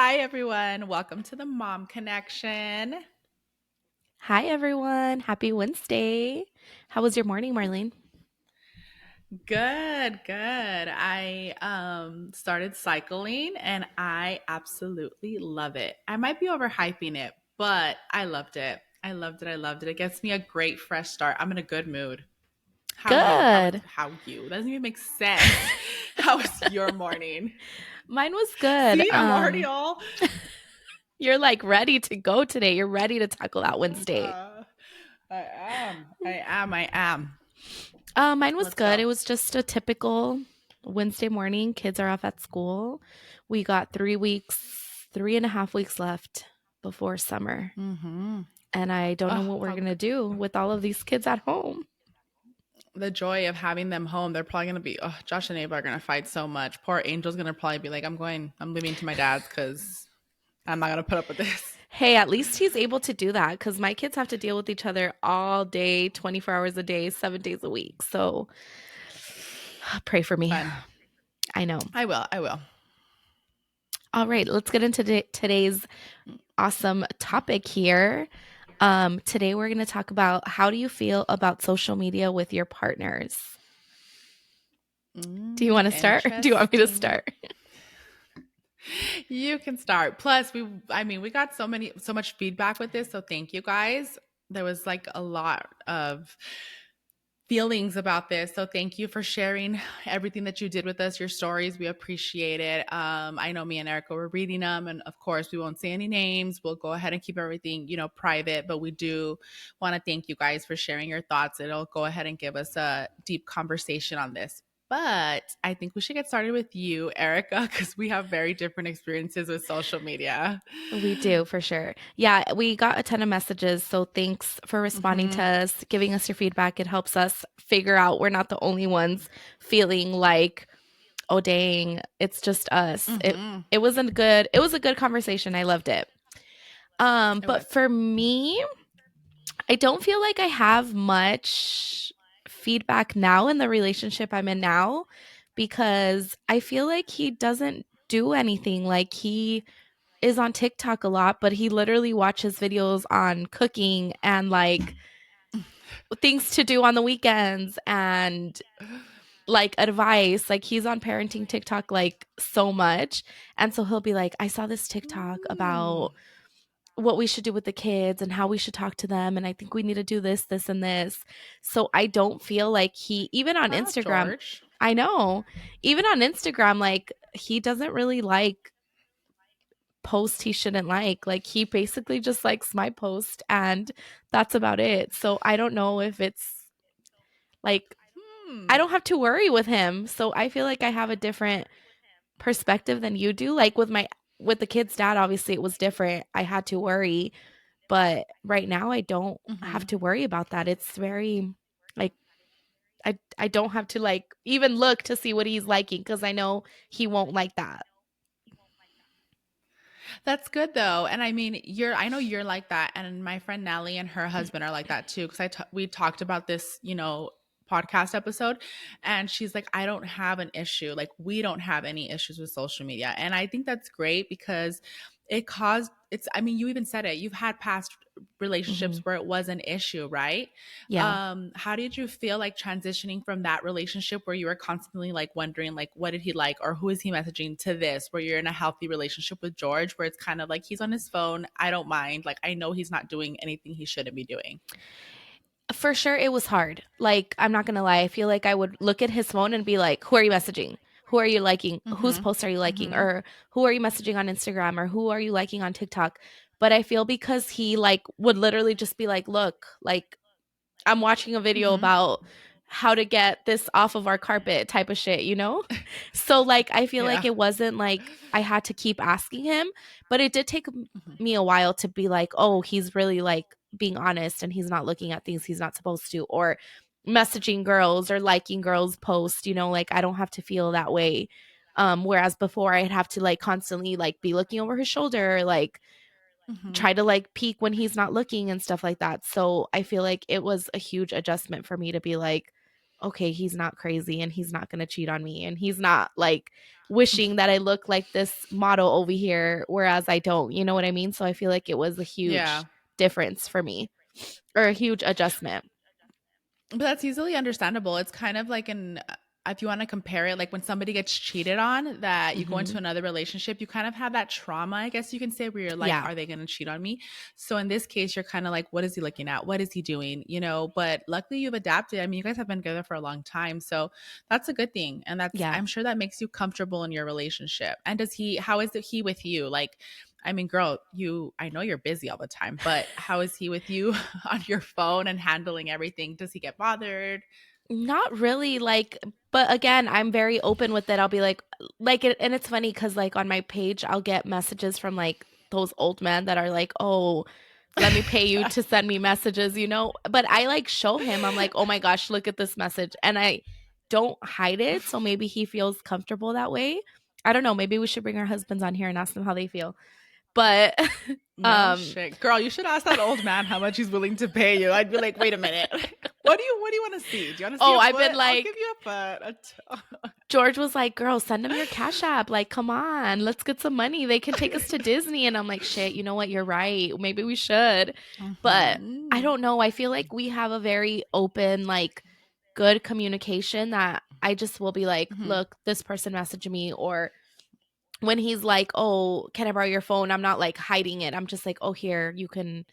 Hi, everyone. Welcome to the Mom Connection. Hi, everyone. Happy Wednesday. How was your morning, Marlene? Good, good. I started cycling and I absolutely love it. I might be overhyping it, but I loved it. I loved it. I loved it. It gets me a great fresh start. I'm in a good mood. How you? Good. How you? That doesn't even make sense. How was your morning? Mine was good. See, I'm already all You're like ready to go today. You're ready to tackle that Wednesday. uh, I am. I am. Mine was Let's good. go. It was just a typical Wednesday morning. Kids are off at school. We got 3 weeks, 3.5 weeks left before summer. Mhm. And I don't know Oh, what we're how going to do with all of these kids at home. the joy of having them home. They're probably going to be, oh, Josh and Ava are going to fight so much. Poor Angel's going to probably be like, I'm leaving to my dad's because I'm not going to put up with this. Hey, at least he's able to do that because my kids have to deal with each other all day, 24 hours a day, 7 days a week. So pray for me. Fun. I know. I will. I will. All right, let's get into today's awesome topic here. Today, we're going to talk about how do you feel about social media with your partners? Do you want to start or do you want me to Interesting. start? You can start. Plus, we got so much feedback with this. So thank you guys. There was like a lot of feelings about this. So thank you for sharing everything that you did with us, your stories. We appreciate it. I know me and Erica were reading them, and of course, we won't say any names. We'll go ahead and keep everything, private. But we do want to thank you guys for sharing your thoughts. It'll go ahead and give us a deep conversation on this. But I think we should get started with you, Erica, because we have very different experiences with social media. We do for sure. Yeah, we got a ton of messages. So thanks for responding to Mm-hmm. us, giving us your feedback. It helps us figure out we're not the only ones feeling like, oh dang, it's just us. It Mm-hmm. it was a good conversation. I loved it. It But was. for me, I don't feel like I have much feedback now in the relationship I'm in now because I feel like he doesn't do anything. Like he is on TikTok a lot, but he literally watches videos on cooking and like things to do on the weekends and like advice. Like he's on parenting TikTok like so much. And so he'll be like, I saw this TikTok Mm. about what we should do with the kids and how we should talk to them. And I think we need to do this, this, and this. So I don't feel like he, even on Wow, Instagram, George. I know, even on Instagram, like he doesn't really like posts he shouldn't like. Like he basically just likes my post and that's about it. So I don't know if it's like, I Hmm. don't have to worry with him. So I feel like I have a different perspective than you do. Like with the kid's dad, obviously it was different. I had to worry. But right now I don't have Mm-hmm. to worry about that. It's very like I don't have to like even look to see what he's liking because I know he won't like that. That's good though. And I mean, I know you're like that. And my friend Natalie and her husband are like that too. Cause we talked about this, podcast episode. And she's like, I don't have an issue. Like, we don't have any issues with social media. And I think that's great because I mean, you even said it, you've had past relationships Hmm. where it was an issue, right? Yeah. How did you feel like transitioning from that relationship where you were constantly like wondering like what did he like or who is he messaging to this where you're in a healthy relationship with George where it's kind of like he's on his phone, I don't mind, like I know he's not doing anything he shouldn't be doing. For sure it was hard. Like I'm not going to lie. I feel like I would look at his phone and be like, "Who are you messaging? Who are you liking? Whose Mhm. posts are you liking? Mhm. Or who are you messaging on Instagram or who are you liking on TikTok?" But I feel because he like would literally just be like, "Look, like I'm watching a video Mhm. about how to get this off of our carpet type of shit, you know?" So like I feel like Yeah. it wasn't like I had to keep asking him, but it did take Mhm. me a while to be like, "Oh, he's really like being honest and he's not looking at things he's not supposed to or messaging girls or liking girls posts, you know, like I don't have to feel that way." Whereas before I'd have to like constantly like be looking over his shoulder, like Mhm. try to like peek when he's not looking and stuff like that. So I feel like it was a huge adjustment for me to be like, okay, he's not crazy and he's not going to cheat on me and he's not like wishing that I look like this model over here whereas I don't. You know what I mean? So I feel like it was a Yeah. huge difference for me, or a huge adjustment. But that's easily understandable. It's kind of like if you want to compare it, like when somebody gets cheated on, that you go into Mhm. another relationship, you kind of have that trauma, I guess you can say, where you're like, Yeah. are they going to cheat on me? So in this case, you're kind of like, what is he looking at? What is he doing? You know, but luckily you've adapted. I mean, you guys have been together for a long time. So that's a good thing. And Yeah. I'm sure that makes you comfortable in your relationship. And how is he with you? Like, I mean, girl, I know you're busy all the time, but how is he with you on your phone and handling everything? Does he get bothered? Not really, like, but again, I'm very open with it. I'll be like it, and it's funny because like on my page, I'll get messages from like those old men that are like, "Oh, let me pay you to send me messages," you know. But I like show him. I'm like, "Oh my gosh, look at this message," and I don't hide it. So maybe he feels comfortable that way. I don't know. Maybe we should bring our husbands on here and ask them how they feel. But No um, shit. Girl, you should ask that old man how much he's willing to pay you. I'd be like, wait a minute. What do you want to see? Do you want to see oh, a I've been foot? I'll give like, you a foot. George was like, "Girl, send them your Cash App. Like, come on, let's get some money. They can take us to Disney." And I'm like, "Shit, you know what? You're right. Maybe we should." But I Mhm. don't know. I feel like we have a very open, like, good communication that I just will be like, Mhm. "Look, this person messaged me," or when he's like, "Oh, can I borrow your phone?" I'm not like hiding it. I'm just like, "Oh, here, you can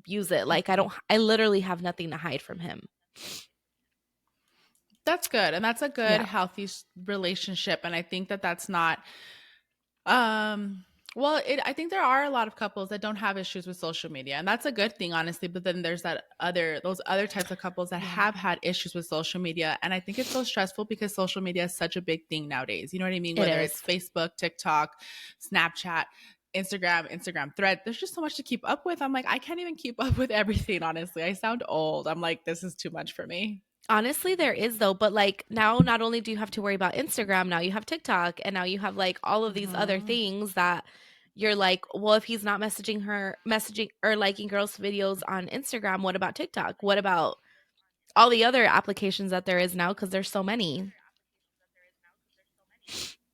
use it." Like, Mhm. I literally have nothing to hide from him. That's good. And that's a good, Yeah. healthy relationship. And I think that that's not Um, I think there are a lot of couples that don't have issues with social media, and that's a good thing, honestly. But then there's those other types of couples that Yeah. have had issues with social media, and I think it's so stressful because social media is such a big thing nowadays. You know what I mean? It Whether is. it's Facebook, TikTok, Snapchat, Instagram thread, there's just so much to keep up with. I'm like, I can't even keep up with everything, honestly. I sound old. I'm like, this is too much for me. Honestly, there is though, but like now not only do you have to worry about Instagram, now you have TikTok and now you have like all of these other Hmm. things that you're like, well, if he's not messaging or liking girls' videos on Instagram, what about TikTok? What about all the other applications that there is now? Because there's so many.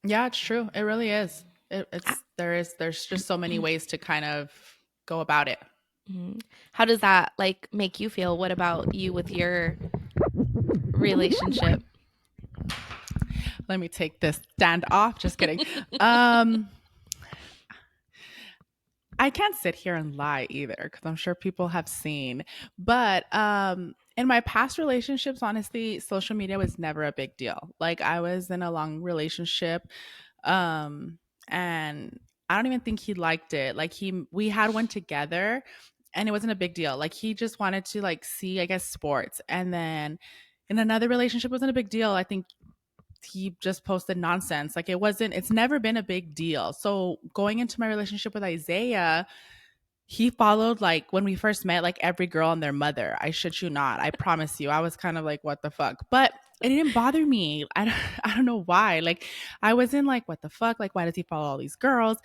Yeah, it's true. It really is. Ah, There's just so many ways to kind of go about it. mhm. How does that like make you feel? What about you with your relationship? Let me take this stand off. Just kidding. Um, I can't sit here and lie either because I'm sure people have seen. But in my past relationships, honestly, social media was never a big deal. Like I was in a long relationship, um, and I don't even think he liked it. Like we had one together, and it wasn't a big deal. Like he just wanted to like see, I guess, sports, and then in another relationship, it wasn't a big deal. I think he just posted nonsense. Like it's never been a big deal. So going into my relationship with Isaiah, he followed like when we first met, like every girl and their mother. I shit you not. I promise you. I was kind of like, what the fuck? But it didn't bother me. I don't know why. Like I wasn't like, what the fuck? Like, why does he follow all these girls?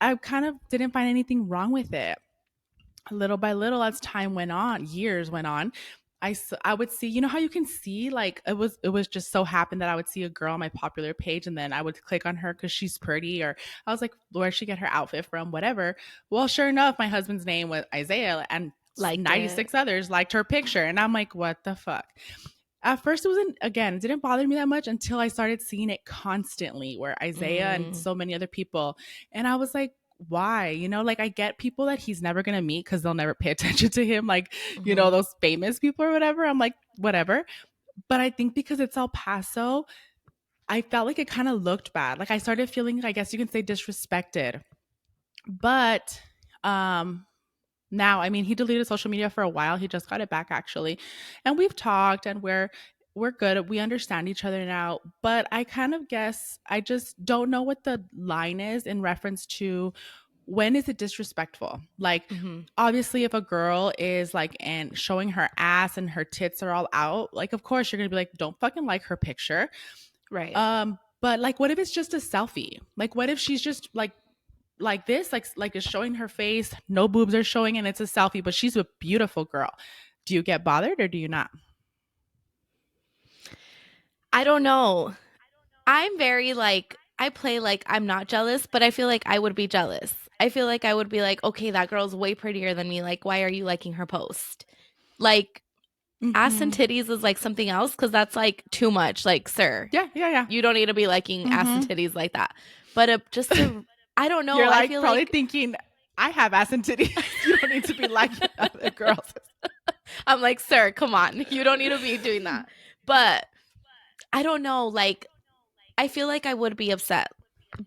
I kind of didn't find anything wrong with it. Little by little, as time went on, years went on, I would see, you know how you can see, like it was just so happened that I would see a girl on my popular page, and then I would click on her because she's pretty, or I was like, where'd she get her outfit from, whatever. Well, sure enough, my husband's name was Isaiah, and Liked it. 96 others liked her picture, and I'm like, what the fuck. At first it wasn't, again, it didn't bother me that much until I started seeing it constantly, where Isaiah and Mm, so many other people, and I was like, why? Like I get people that he's never gonna meet because they'll never pay attention to him, like, mhm. those famous people or whatever. I'm like, whatever. But I think because it's El Paso, I felt like it kind of looked bad. Like I started feeling, I guess you can say, disrespected. But now, I mean, he deleted social media for a while. He just got it back actually. And we've talked, and we're good. We understand each other now. But I kind of guess I just don't know what the line is in reference to when is it disrespectful? Like Mhm. obviously if a girl is like and showing her ass and her tits are all out, like of course you're going to be like, don't fucking like her picture. Right. But like what if it's just a selfie? Like what if she's just like this, like is showing her face, no boobs are showing, and it's a selfie, but she's a beautiful girl. Do you get bothered or do you not? I don't know. I'm very like I play like I'm not jealous, but I feel like I would be jealous. I feel like I would be like, okay, that girl's way prettier than me. Like, why are you liking her post? Like, ass and Mm-hmm. titties is like something else because that's like too much. Like, sir, Yeah, yeah, yeah. you don't need to be liking ass and Mm-hmm. titties like that. But just to, I don't know. You're I like feel probably like thinking, I have ass and titties. You don't need to be like other girls. I'm like, sir, come on, you don't need to be doing that. But I don't know. Like, I feel like I would be upset.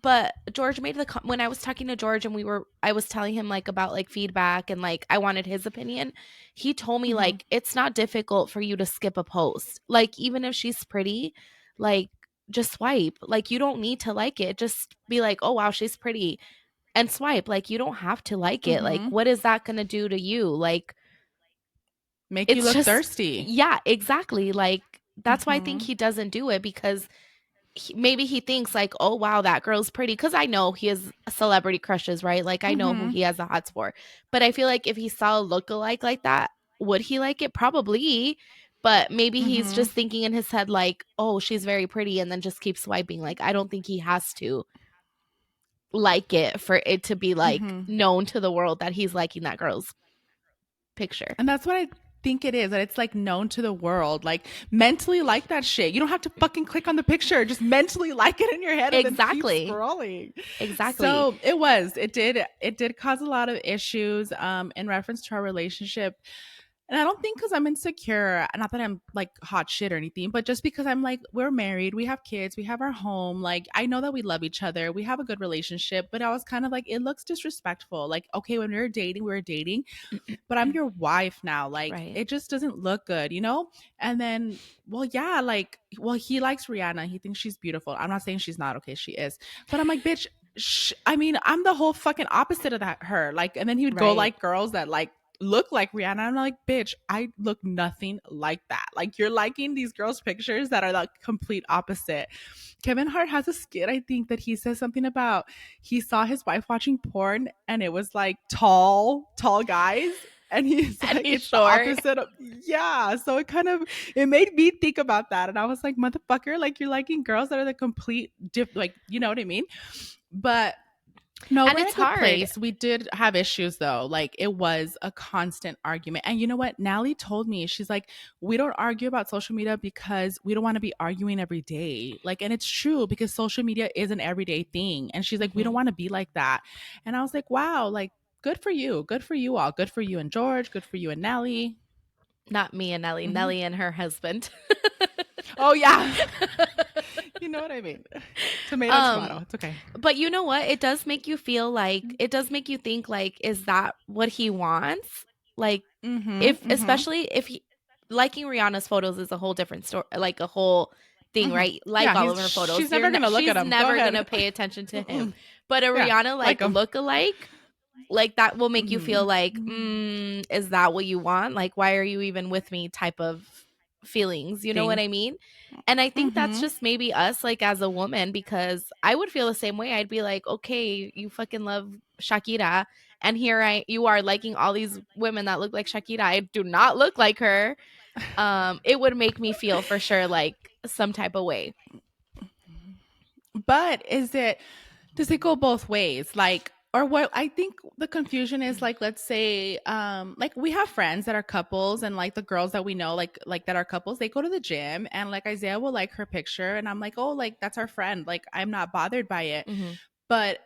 But George made when I was talking to George and I was telling him like about like feedback and like I wanted his opinion. He told me Mm-hmm. like it's not difficult for you to skip a post. Like even if she's pretty, like just swipe. Like you don't need to like it. Just be like, "Oh wow, she's pretty." And swipe. Like you don't have to like it. Like Mm-hmm. what is that going to do to you? Like Make you it's look just thirsty. yeah, exactly. Like that's why I think Mm-hmm. he doesn't do it because maybe he thinks like, oh wow, that girl's pretty. Because I know he has celebrity crushes, right? Like I know who Mm-hmm. he has the hots for. But I feel like if he saw a lookalike like that, would he like it? Probably. But maybe he's Mm-hmm. just thinking in his head like, oh, she's very pretty, and then just keep swiping. Like I don't think he has to like it for it to be like Mm-hmm. known to the world that he's liking that girl's picture. And that's what I think it is, that it's like known to the world. Like mentally like that shit. You don't have to fucking click on the picture. Just mentally like it in your head and then keep Exactly. scrolling. Exactly. So it did cause a lot of issues in reference to our relationship. And I don't think because I'm insecure, not that I'm like hot shit or anything, but just because I'm like, we're married, we have kids, we have our home. Like, I know that we love each other, we have a good relationship, but I was kind of like, it looks disrespectful. Like, okay, when we were dating, but I'm your wife now. Like, Right. it just doesn't look good, you know? And then, well, yeah, like, well, he likes Rihanna. He thinks she's beautiful. I'm not saying she's not. Okay, she is. But I'm like, bitch, I mean, I'm the whole fucking opposite of that, her. Like, and then he would go Right. like girls that like look like Rihanna. I'm like, bitch, I look nothing like that. Like, you're liking these girls' pictures that are the complete opposite. Kevin Hart has a skit, I think, that he says something about he saw his wife watching porn and it was like tall guys. And he's And like, he's it's the short. opposite of, yeah. So it made me think about that. And I was like, motherfucker, like you're liking girls that are the complete like, you know what I mean? But no, And we're in it's a good hard. place. We did have issues though. Like it was a constant argument. And you know what? Nally told me, she's like, we don't argue about social media because we don't want to be arguing every day. Like, and it's true because social media is an everyday thing. And she's like, we don't Mhm. want to be like that. And I was like, wow, like good for you. Good for you all. Good for you and George. Good for you and Nally. Not me and Nellie, Hmm. Nellie and her husband. Oh, yeah. You know what I mean? Tomato, um, tomato. It's okay. but you know what? It does make you feel like it does make you think like, is that what he wants? Like, Mm-hmm. if Mm-hmm. especially if he liking Rihanna's photos is a whole different story, like a whole thing, Mm-hmm. right? Like Yeah, all of her photos. she's never gonna look at She's him. Go never gonna ahead. pay attention to him. Mm-mm. But a Yeah, Rihanna like like him. look-alike, like that will make you feel Mhm. like, Mhm. is that what you want? Like, why are you even with me? Type of feelings. You know what Thing. I mean? And I think that's Mhm. just maybe us, like as a woman, because I would feel the same way. I'd be like, okay, you fucking love Shakira, and here you are liking all these women that look like Shakira. I do not look like her. It would make me feel for sure like some type of way. But does it go both ways? Like, or what I think the confusion is like, let's say, like we have friends that are couples and like the girls that we know, like that are couples, they go to the gym and like Isaiah will like her picture and I'm like, oh, like that's our friend. Like I'm not bothered by it. Hmm. But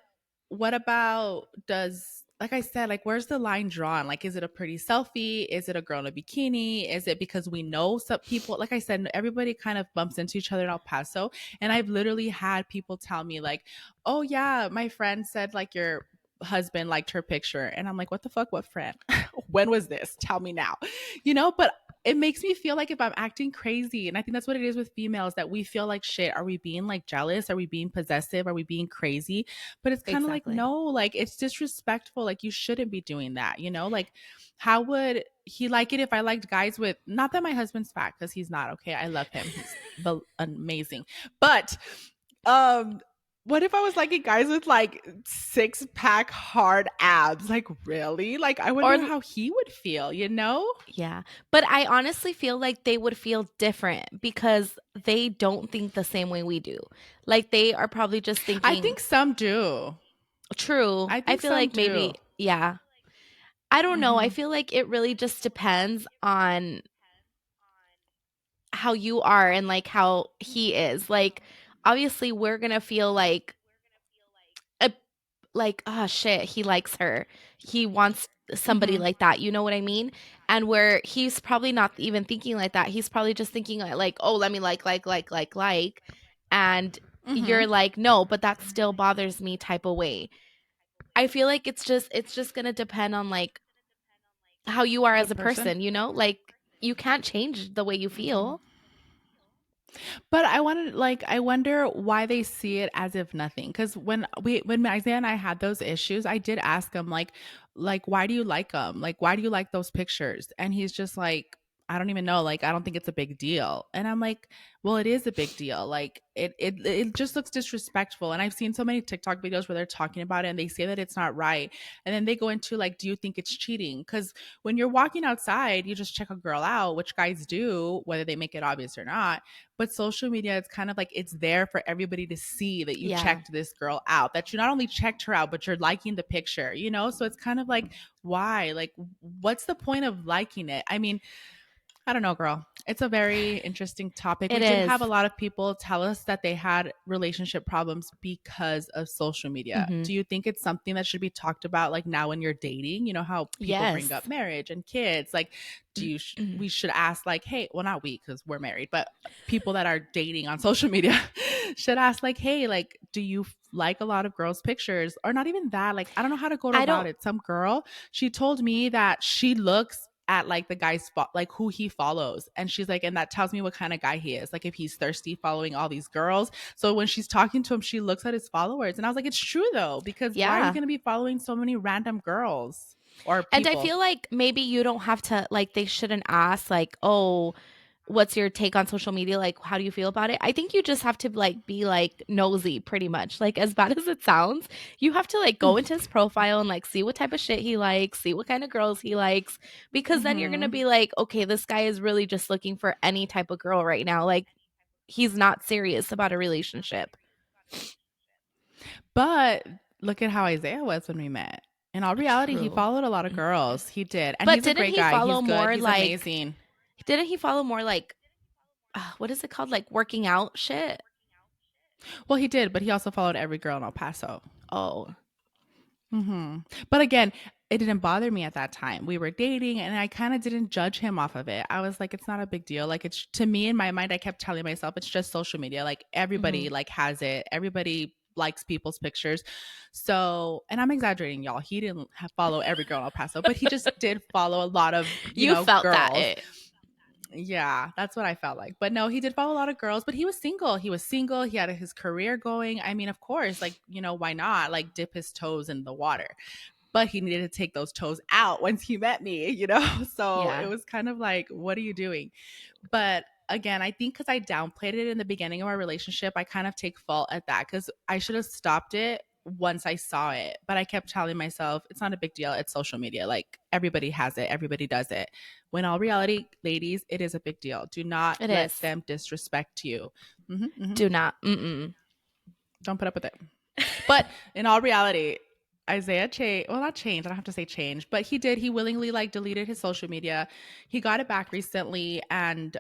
what about does like I said, like where's the line drawn? Like, is it a pretty selfie? Is it a girl in a bikini? Is it because we know some people? Like I said, everybody kind of bumps into each other in El Paso. And I've literally had people tell me, like, oh yeah, my friend said like your husband liked her picture. And I'm like, what the fuck? What friend? When was this? Tell me now. But it makes me feel like if I'm acting crazy, and I think that's what it is with females, that we feel like shit. Are we being like jealous? Are we being possessive? Are we being crazy? But it's kind of like, Exactly. no, like it's disrespectful. Like you shouldn't be doing that, Like, how would he like it if I liked guys with, not that my husband's fat, because he's not, okay. I love him. He's amazing. But um what if I was liking guys with like six pack hard abs? Like, really? Like, I Or wonder how he would feel, you know? yeah. But I honestly feel like they would feel different because they don't think the same way we do. Like they are probably just I thinking, think some do. true. I I think feel some like maybe, do. yeah. I don't know. I Hmm. feel like it really just depends on how you are and like how he is. Like obviously we're going to feel a, like oh shit, he likes her. He wants somebody Hmm. like that. You know what I mean? And where he's probably not even thinking like that. He's probably just thinking like, "Oh, let me like." And Hmm. you're like, "No, but that still bothers me" type of way. I feel like it's just going to depend on like how you are The as a person. person, you know? Like you can't change the way you feel. But I wanted, like, I wonder why they see it as if nothing. Because when Isaiah and I had those issues, I did ask him, like, why do you like them? Like, why do you like those pictures? And he's just like, I don't even know. Like, I don't think it's a big deal. And I'm like, well, it is a big deal. Like, it just looks disrespectful. And I've seen so many TikTok videos where they're talking about it and they say that it's not right. And then they go into like, do you think it's cheating? Because when you're walking outside, you just check a girl out, which guys do, whether they make it obvious or not, but social media, it's kind of like it's there for everybody to see that you Yeah. checked this girl out, that you not only checked her out, but you're liking the picture, you know? So it's kind of like, why? Like, what's the point of liking it? I mean, I don't know, girl. It's a very interesting topic. We It did is. have a lot of people tell us that they had relationship problems because of social media. Mhm. Do you think it's something that should be talked about like now when you're dating? You know how people bring up Yes. marriage and kids. Like, we should ask like, hey, well, not we because we're married, but people that are dating on social media should ask like, hey, like, do you like a lot of girls' pictures, or not even that? Like, I don't know how to go I about don't it. Some girl, she told me that she looks at like the guy's like who he follows, and she's like, and that tells me what kind of guy he is, like if he's thirsty following all these girls. So when she's talking to him, she looks at his followers, and I was like, it's true though, because why are you yeah. going to be following so many random girls or And I people? feel like maybe you don't have to like they shouldn't ask like, "Oh, what's your take on social media? Like, how do you feel about it?" I think you just have to like be like nosy pretty much. Like as bad as it sounds, you have to like go into his profile and like see what type of shit he likes, see what kind of girls he likes, because then you're going to Hmm. be like, "Okay, this guy is really just looking for any type of girl right now." Like he's not serious about a relationship. But look at how Isaiah was when we met. In all reality, he True. followed a lot of girls. He did. And But he's a didn't great he guy. He's follow good. more He's like amazing. didn't he follow more like what is it called? Like working out shit? Well, he did, but he also followed every girl in El Paso. Oh, But again, it didn't bother me at that time. We were dating and I kind of didn't judge him off of it. I was like, it's not a big deal. Like, it's, to me in my mind, I kept telling myself it's just social media. Like, mhm. everybody like has it. Everybody likes people's pictures. So, and I'm exaggerating, y'all. He didn't follow every girl in El Paso, but he just did follow a lot of, You felt that girls. it. Yeah, that's what I felt like. But no, he did follow a lot of girls, but he was single. He was single. He had his career going. I mean, of course, like, why not like dip his toes in the water? But he needed to take those toes out once he met me, So it Yeah. was kind of like, what are you doing? But again, I think because I downplayed it in the beginning of our relationship, I kind of take fault at that because I should have stopped it once I saw it. But I kept telling myself, it's not a big deal. It's social media. Like, everybody has it, everybody does it. When all reality, ladies, it is a big deal. Do not It let is. them disrespect you. Do not. Mm-mm. Don't put up with it. But in all reality, Isaiah changed. Well, not changed. I don't have to say change, but he did. He willingly like deleted his social media. He got it back recently, and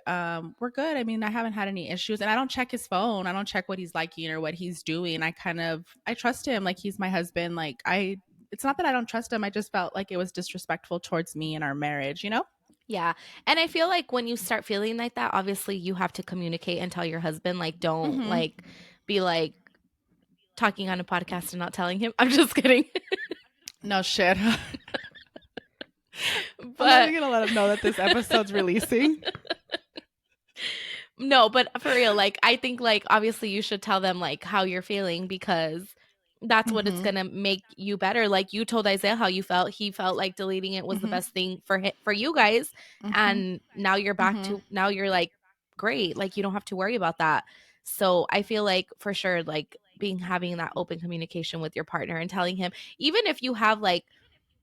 we're good. I mean, I haven't had any issues, and I don't check his phone. I don't check what he's liking or what he's doing. I trust him. Like, he's my husband. Like, It's not that I don't trust him. I just felt like it was disrespectful towards me and our marriage. You know? Yeah. And I feel like when you start feeling like that, obviously you have to communicate and tell your husband, like, don't Mm-hmm. like be like talking on a podcast and not telling him. I'm just kidding. No shit. I'm not But even gonna let him know that this episode's releasing. no, but for real, like I think like obviously you should tell them like how you're feeling because that's what it's Mm-hmm. gonna make you better. Like you told Isaiah how you felt. He felt like deleting it was the Mm-hmm. best thing for you guys. Mm-hmm. And now you're back Mm-hmm. to now you're like great. Like you don't have to worry about that. So I feel like for sure, like having that open communication with your partner and telling him, even if you have like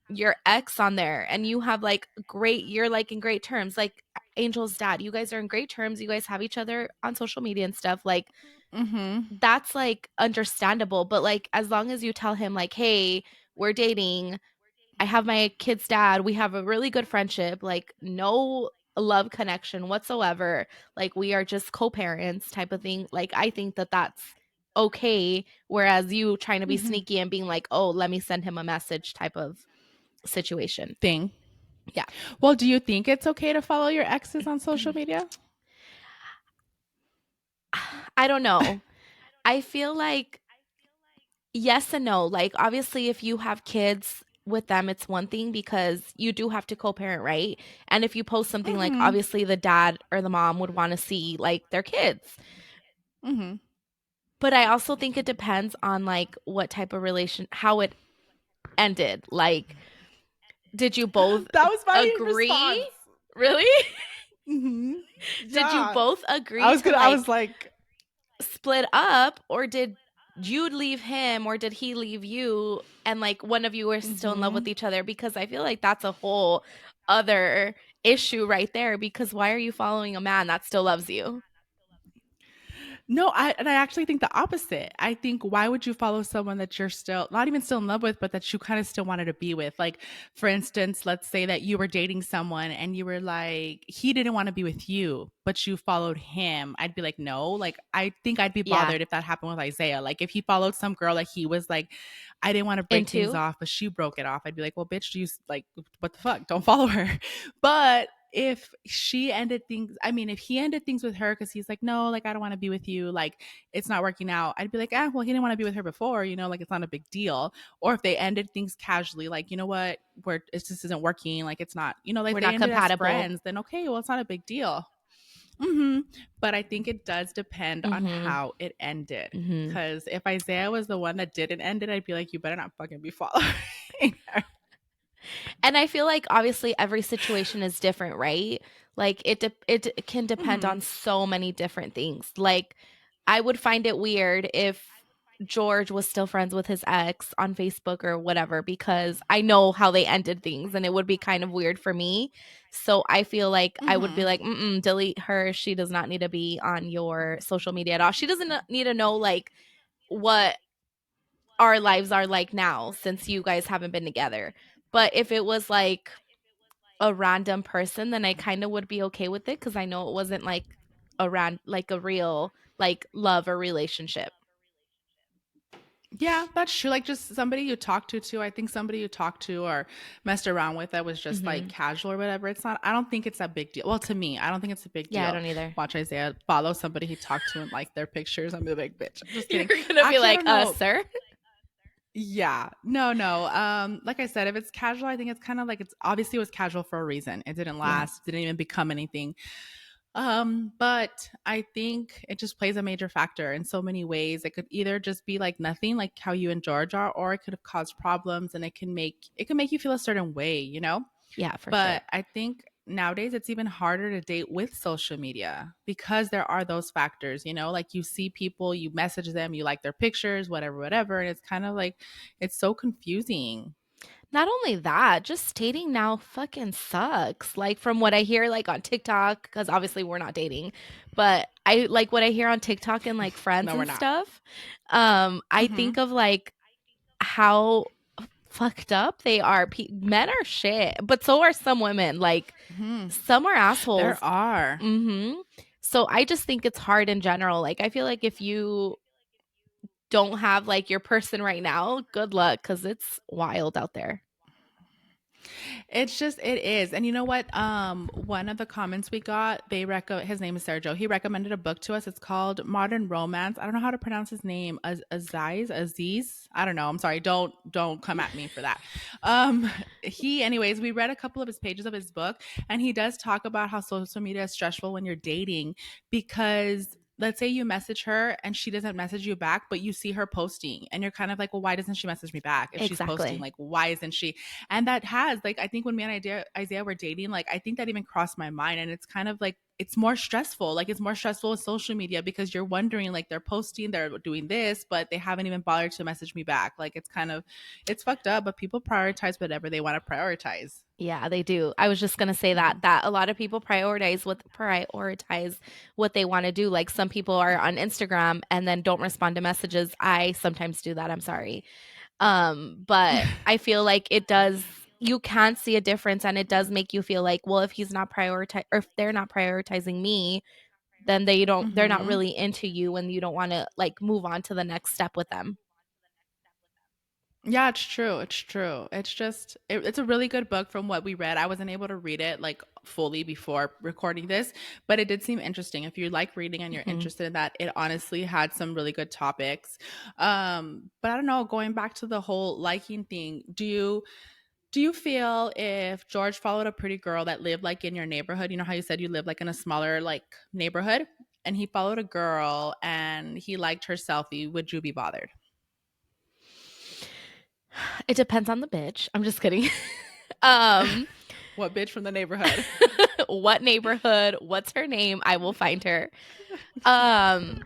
your ex on there and you have like you're like in great terms, like Angel's dad, you guys are in great terms, you guys have each other on social media and stuff, like Mm-hmm. that's like understandable. But like as long as you tell him like, hey, we're dating, I have my kid's dad, we have a really good friendship, like no love connection whatsoever, like we are just co-parents type of thing, like I think that that's okay, whereas you trying to be Mm-hmm. sneaky and being like, oh, let me send him a message type of situation. Thing. Yeah. Well, do you think it's okay to follow your exes on social media? I don't know. I feel like yes and no. Like obviously if you have kids with them it's one thing because you do have to co-parent, right? And if you post something, like Mm-hmm. obviously the dad or the mom would want to see like their kids. Mm-hmm. But I also think it depends on like what type of relation, how it ended. Like did you both That was my agree? response. Really? Mm-hmm. Did you Yeah. both I agree was to gonna. I like was like, split up, or did you leave him or did he leave you and like one of you were still in love with mm-hmm. each other? Because I feel like that's a whole other issue right there, because why are you following a man that still loves you? No, I actually think the opposite. I think why would you follow someone that you're still not even still in love with, but that you kind of still wanted to be with? Like, for instance, let's say that you were dating someone and you were like, he didn't want to be with you, but you followed him. I'd be like, no. Like, I think I'd be Yeah. bothered if that happened with Isaiah. Like, if he followed some girl that he was like, I didn't want to break things Into. off, but she broke it off. I'd be like, well, bitch, you like, what the fuck? Don't follow her. But if she ended things, I mean, if he ended things with her because he's like, no, like, I don't want to be with you, like, it's not working out, I'd be like, ah, well, he didn't want to be with her before, like, it's not a big deal. Or if they ended things casually, like, you know what, it just isn't working, like, it's not, like We're they not ended as compatible. friends, then okay, well, it's not a big deal. Mm-hmm. But I think it does depend on Mhm. how it ended. Mhm. Because if Isaiah was the one that didn't end it, I'd be like, you better not fucking be following her. And I feel like obviously every situation is different, right? Like it can depend Mm-hmm. on so many different things. Like I would find it weird if George was still friends with his ex on Facebook or whatever, because I know how they ended things and it would be kind of weird for me. So I feel like I would be Mm-hmm. like, mm-mm, delete her. She does not need to be on your social media at all. She doesn't need to know like what our lives are like now since you guys haven't been together. But if it was like a random person, then I kind of would be okay with it because I know it wasn't like like a real like love or relationship. Yeah, that's true. Like just somebody you talked to too. I think somebody you talked to or messed around with that was just like Hmm. casual or whatever. It's not, I don't think it's a big deal. Well, to me, I don't think it's a big Yeah, I deal. don't either. Watch Isaiah follow somebody he talked to and like their pictures. I'm be like, bitch. I'm just You're kidding. gonna be Actually, I like, don't know. sir. Yeah. No, no. Like I said, if it's casual, I think it's kind of like it's obviously it was casual for a reason. It didn't Yeah. last, didn't even become anything. But I think it just plays a major factor in so many ways. It could either just be like nothing, like how you and George are, or it could have caused problems and it can make you feel a certain way. Yeah, for sure. But I think nowadays it's even harder to date with social media because there are those factors. Like you see people, you message them, you like their pictures, whatever, whatever. And it's kind of like it's so confusing. Not only that, just dating now fucking sucks. Like from what I hear like on TikTok, because obviously we're not dating, but I like what I hear on TikTok and like friends No, we're and not. stuff. I Mm-hmm. think of like how fucked up they are. Men are shit, but so are some women. Like Mm-hmm. some are assholes. There are. Mhm. So I just think it's hard in general. Like I feel like if you don't have like your person right now, good luck cuz it's wild out there. It is. And you know what? One of the comments we got, his name is Sergio. He recommended a book to us. It's called Modern Romance. I don't know how to pronounce his name. Aziz. I don't know. I'm sorry. Don't come at me for that. Um, anyways, we read a couple of his pages of his book, and he does talk about how social media is stressful when you're dating because let's say you message her and she doesn't message you back, but you see her posting and you're kind of like, well, why doesn't she message me back if she's posting? Exactly. Like, why isn't she? And that has like I think when me and Isaiah were dating, like I think that even crossed my mind, and it's kind of like it's more stressful. Like it's more stressful with social media because you're wondering like they're posting, they're doing this, but they haven't even bothered to message me back. Like it's kind of it's fucked up, but people prioritize whatever they want to prioritize. Yeah, they do. I was just gonna say that Mhm. that a lot of people prioritize what they want to do. Like some people are on Instagram and then don't respond to messages. I sometimes do that. I'm sorry. But I feel like it does you can see a difference and it does make you feel like, well, if he's not prioritize or if they're not prioritizing me, then they're not Mhm. really into you and you don't want to like move on to the next step with them. Yeah, it's true. It's true. It's a really good book from what we read. I wasn't able to read it like fully before recording this, but it did seem interesting. If you like reading and you're Mhm. interested in that, it honestly had some really good topics. But I don't know, going back to the whole liking thing, do you feel if George followed a pretty girl that lived like in your neighborhood, you know how you said you live like in a smaller like neighborhood, and he followed a girl and he liked her selfie, would you be bothered? It depends on the bitch. I'm just kidding. um What bitch from the neighborhood? what neighborhood, what's her name? I will find her. Um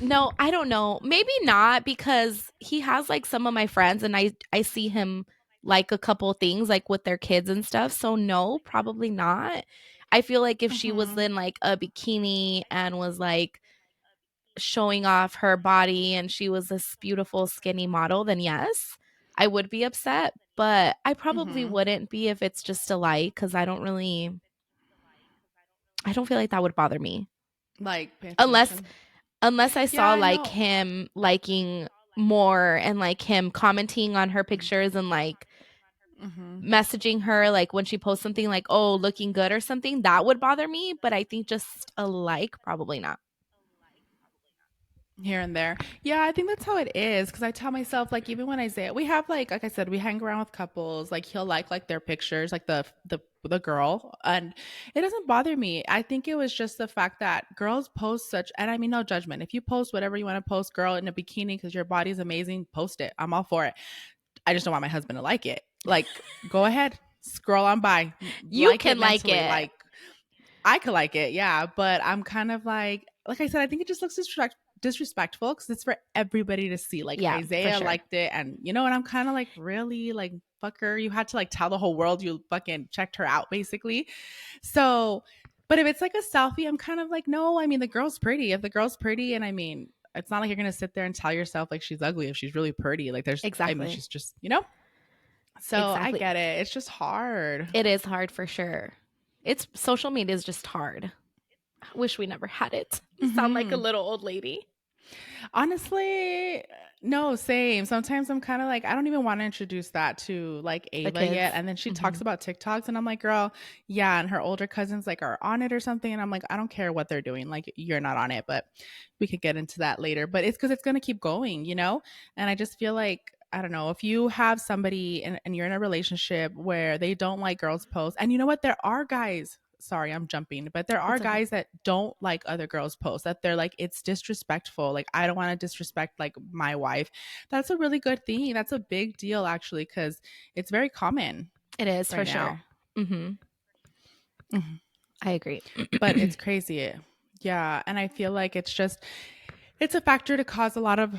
no, I don't know. Maybe not because he has like some of my friends and I see him like a couple things like with their kids and stuff. So no, probably not. I feel like if she was Mhm. in like a bikini and was like showing off her body and she was this beautiful skinny model, then yes, I would be upset, but I probably Mhm. wouldn't be if it's just a like cuz I don't feel like that would bother me. Like, pay Unless attention. unless I Yeah, saw I like know. him liking more and like him commenting on her pictures and like Mhm. messaging her like when she posts something like, "Oh, looking good" or something, that would bother me, but I think just a like probably not. Here and there. Yeah, I think that's how it is. Because I tell myself, like, even when I say it, we have like I said, we hang around with couples. Like, he'll like their pictures, like the girl, and it doesn't bother me. I think it was just the fact that girls post such, and I mean, no judgment. If you post whatever you want to post, girl in a bikini because your body's amazing, post it. I'm all for it. I just don't want my husband to like it. Like, go ahead, scroll on by, You like it can like mentally. it. Like, I could like it, yeah, but I'm kind of like I said, I think it just looks disrespectful because it's for everybody to see. Like Yeah, for Isaiah sure. liked it, and and I'm kind of like, really, like fucker, you had to like tell the whole world you fucking checked her out, basically. So, but if it's like a selfie, I'm kind of like, no, I mean the girl's pretty. If the girl's pretty, and I mean, it's not like you're gonna sit there and tell yourself like she's ugly if she's really pretty. Like I mean, Exactly. she's just. So I Exactly. get it. It's just hard. It is hard for sure. It's social media is just hard. I wish we never had it. You sound like a Hmm. little old lady. Honestly, no, same. Sometimes I'm kind of like, I don't even want to introduce that to like The Ava yet. kids. And then she talks Mhm. about TikToks, and I'm like, girl, yeah. And her older cousins like are on it or something. And I'm like, I don't care what they're doing. Like, you're not on it, but we could get into that later. But it's because it's going to keep going. And I just feel like, I don't know, if you have somebody and you're in a relationship where they don't like girls' posts, and you know what? There are guys. Sorry, I'm jumping, but there are It's okay. guys that don't like other girls' posts, that they're like, it's disrespectful. Like, I don't want to disrespect like my wife. That's a really good thing. That's a big deal, actually, because it's very common It is for right now. sure. Mhm. Mhm. I agree. But it's crazy. Yeah. And I feel like it's a factor to cause a lot of,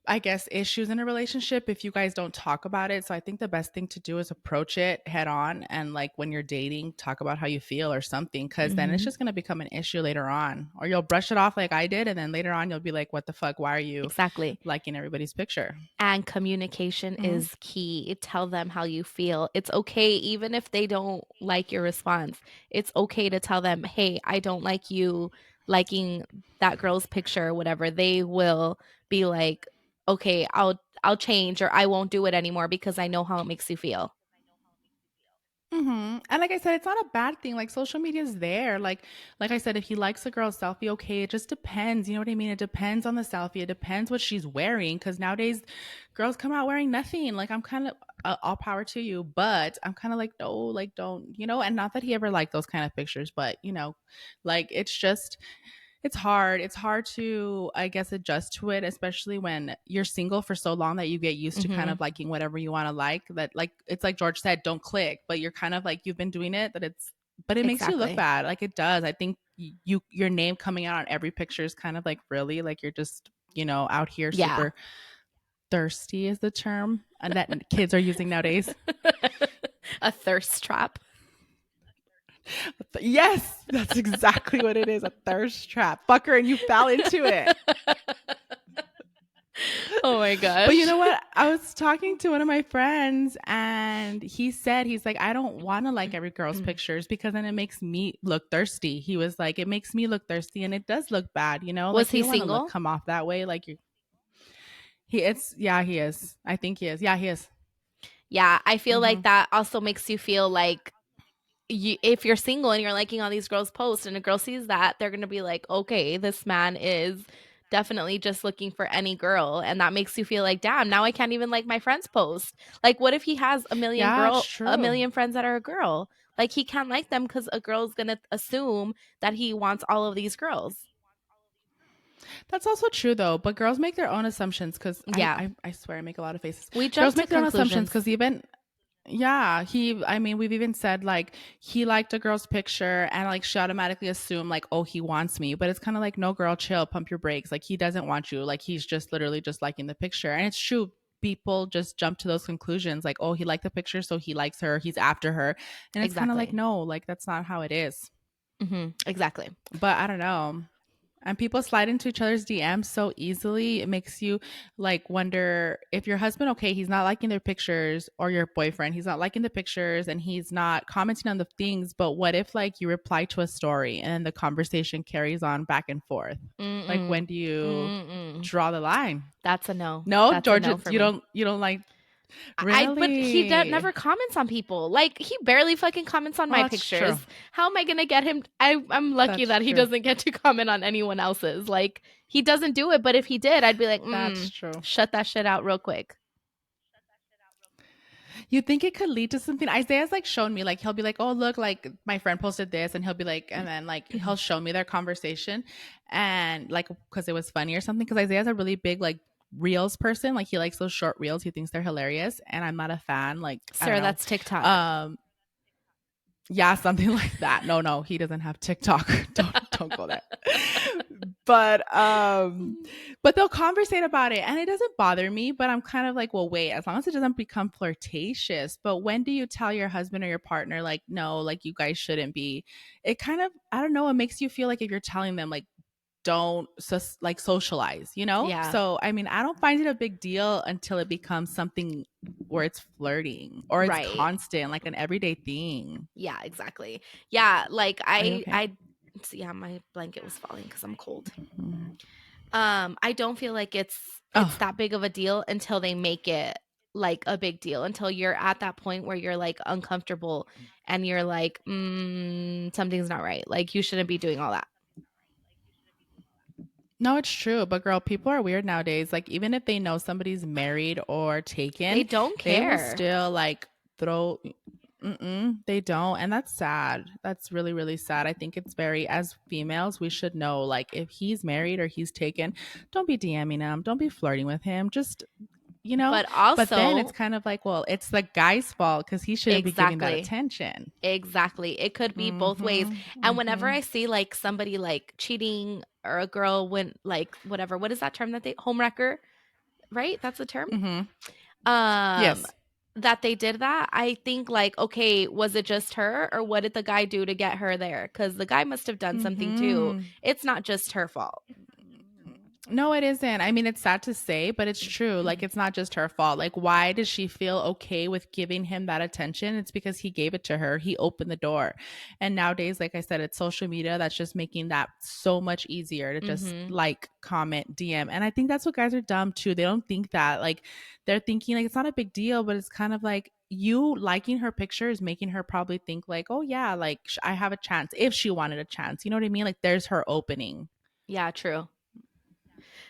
I guess, issues in a relationship if you guys don't talk about it. So I think the best thing to do is approach it head on, and like when you're dating, talk about how you feel or something, because then it's Mhm. just going to become an issue later on. Or you'll brush it off like I did, and then later on you'll be like, what the fuck? Why are you Exactly. liking everybody's picture? And communication Hmm. is key. Tell them how you feel. It's okay even if they don't like your response. It's okay to tell them, "Hey, I don't like you liking that girl's picture or whatever." They will be like, "Okay, I'll change or I won't do it anymore because I know how it makes you feel." And like I said, it's not a bad thing. Like social media is there. Like I said, if he likes a girl's selfie, okay, it just depends. You know what I mean? It depends on the selfie. It depends what she's wearing. Because nowadays, girls come out wearing nothing. Like I'm kind of all power to you, but I'm kind of like, no, like don't. And not that he ever liked those kind of pictures, but like it's hard. It's hard to, I guess, adjust to it, especially when you're single for so long that you get used to kind Mhm. of liking whatever you want to like. That, like, it's like George said, don't click, but you're kind of like, you've been doing it, that it's but it makes you look Exactly. bad. Like it does. I think your name coming out on every picture is kind of like really like you're just, out here Yeah. super thirsty is the term and that kids are using nowadays. A thirst trap. Yes, that's exactly what it is, a thirst trap. Fucker, and you fell into it. Oh my But you gosh. know what? I was talking to one of my friends and he's like, I don't want to like every girl's pictures because then it makes me look thirsty. He was like, it makes me look thirsty and it does look bad, Was Like you he don't want to look single? come off that way. Like he is. I think he is. Yeah, he is. Yeah, I feel like Hmm. that also makes you feel like if you're single and you're liking all these girls' posts and a girl sees that, they're going to be like, okay, this man is definitely just looking for any girl. And that makes you feel like, damn, now I can't even like my friend's post. Like, what if he has Yeah, it's a true. million friends that are a girl? Like, he can't like them because a girl's going to assume that he wants all of these girls. That's also true though, but girls make their own assumptions because Yeah. I swear I make a lot of faces. We jump Girls to make their own assumptions conclusions. because even yeah, I mean, we've even said like he liked a girl's picture and like she automatically assumed like, oh, he wants me. But it's kind of like, no, girl, chill, pump your brakes. Like he doesn't want you. Like he's just literally just liking the picture. And it's true. People just jump to those conclusions like, oh, he liked the picture, so he likes her, he's after her. And it's kind of like, Exactly. no, like that's not how it is. Exactly. But I don't know. And people slide into each other's DMs so easily. It makes you like wonder if your husband, okay, he's not liking their pictures, or your boyfriend, he's not liking the pictures and he's not commenting on the things. But what if like you reply to a story and the conversation carries on back and forth? Like Mm-mm. when do you Mm-mm. draw the line? That's a no. No, That's a no Georgia, for you me. don't like But he really? never comments on people. Like he barely fucking comments on Well, my that's true. pictures. How am I gonna get him? I'm lucky That's that he true. doesn't get to comment on anyone else's. Like he doesn't do it, but if he did, I'd be like, That's true. shut that shit out real quick. You think it could lead to something? Isaiah's like shown me, like he'll be like, "Oh, look, like my friend posted this," and he'll be like, and then like he'll show me their conversation, and like because it was funny or something. Because Isaiah's a really big like reels person, like he likes those short reels. He thinks they're hilarious, and I'm not a fan. Like I don't Sir, know. that's TikTok. Um, yeah, something like that. No, he doesn't have TikTok. Don't go there. But but they'll conversate about it and it doesn't bother me, but I'm kind of like, well, wait, as long as it doesn't become flirtatious. But when do you tell your husband or your partner like, no, like you guys shouldn't be? It kind of, I don't know, it makes you feel like if you're telling them like don't like socialize, Yeah. So I mean, I don't find it a big deal until it becomes something where it's flirting or it's Right. constant, like an everyday thing. Yeah, exactly. Yeah, like Are you okay? yeah, my blanket was falling because I'm cold. Mhm. I don't feel like it's Oh, that big of a deal until they make it like a big deal, until you're at that point where you're like uncomfortable and you're like, something's not right. Like you shouldn't be doing all that. no, it's true. But girl, people are weird nowadays. Like even if they know somebody's married or They taken, don't they will care. still like throw. They don't, and that's sad. That's really, really sad. I think it's very, as females, we should know like if he's married or he's taken, don't be DMing him, don't be flirting with him. Just you know. But But then it's also, kind of like, well, it's the guy's fault because he shouldn't be giving that exactly. attention. Exactly. It could be both ways. Mm-hmm. And whenever Mm-hmm. I see like somebody like cheating or a girl when like whatever, what is that term that they homewrecker, right? That's the term. Mm-hmm. Um Yes. that they did that, I think like, okay, was it just her or what did the guy do to get her there? Cuz the guy must have done something too. Mm-hmm. It's not just her fault. No, it isn't. I mean, it's sad to say, but it's true. Like, it's not just her fault. Like, why does she feel okay with giving him that attention? It's because he gave it to her. He opened the door. And nowadays, like I said, it's social media that's just making that so much easier to just Mhm. like, comment, DM. And I think that's what guys are dumb too. They don't think that. Like, they're thinking, like, it's not a big deal, but it's kind of like, you liking her picture is making her probably think like, oh yeah, like I have a chance if she wanted a chance. You know what I mean? Like there's her opening. Yeah, true.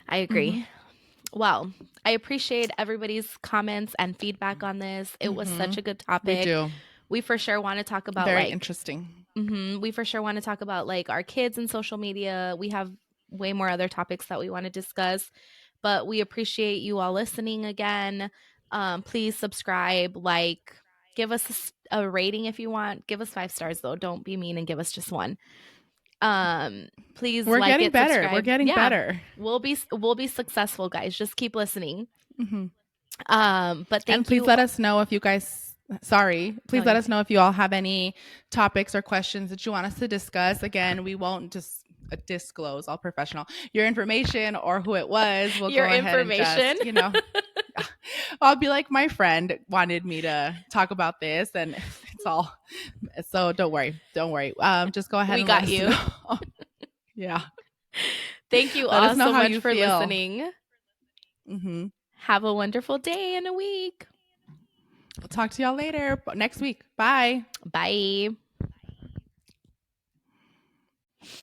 I agree. Mm-hmm. Well, I appreciate everybody's comments and feedback on this. It was Mm-hmm. such a good We topic. do. We for sure want to talk about Very like interesting. we for sure want to talk about like our kids and social media. We have way more other topics that we want to discuss, but we appreciate you all listening again. Please subscribe, like, Give us a rating if you want. Give us 5 stars though. Don't be mean and give us just 1. Please We're like getting it, better. subscribe. We're getting Yeah, better. we'll be successful, guys. Just keep listening. Mm-hmm. But thank and please you. let us know if you guys please No, let you're us know if you all have any topics or questions that you want us to discuss. Again, we won't just disclose, all professional, your information or who it was. We'll your go ahead and information. just I'll be like, my friend wanted me to talk about this, and it's all, so don't worry, just go ahead We and got let us you. know. Yeah, Thank you let all us know so how much you for feel. listening. Mm-hmm. Have a wonderful day and a week. We'll talk to y'all later next week. Bye. Bye.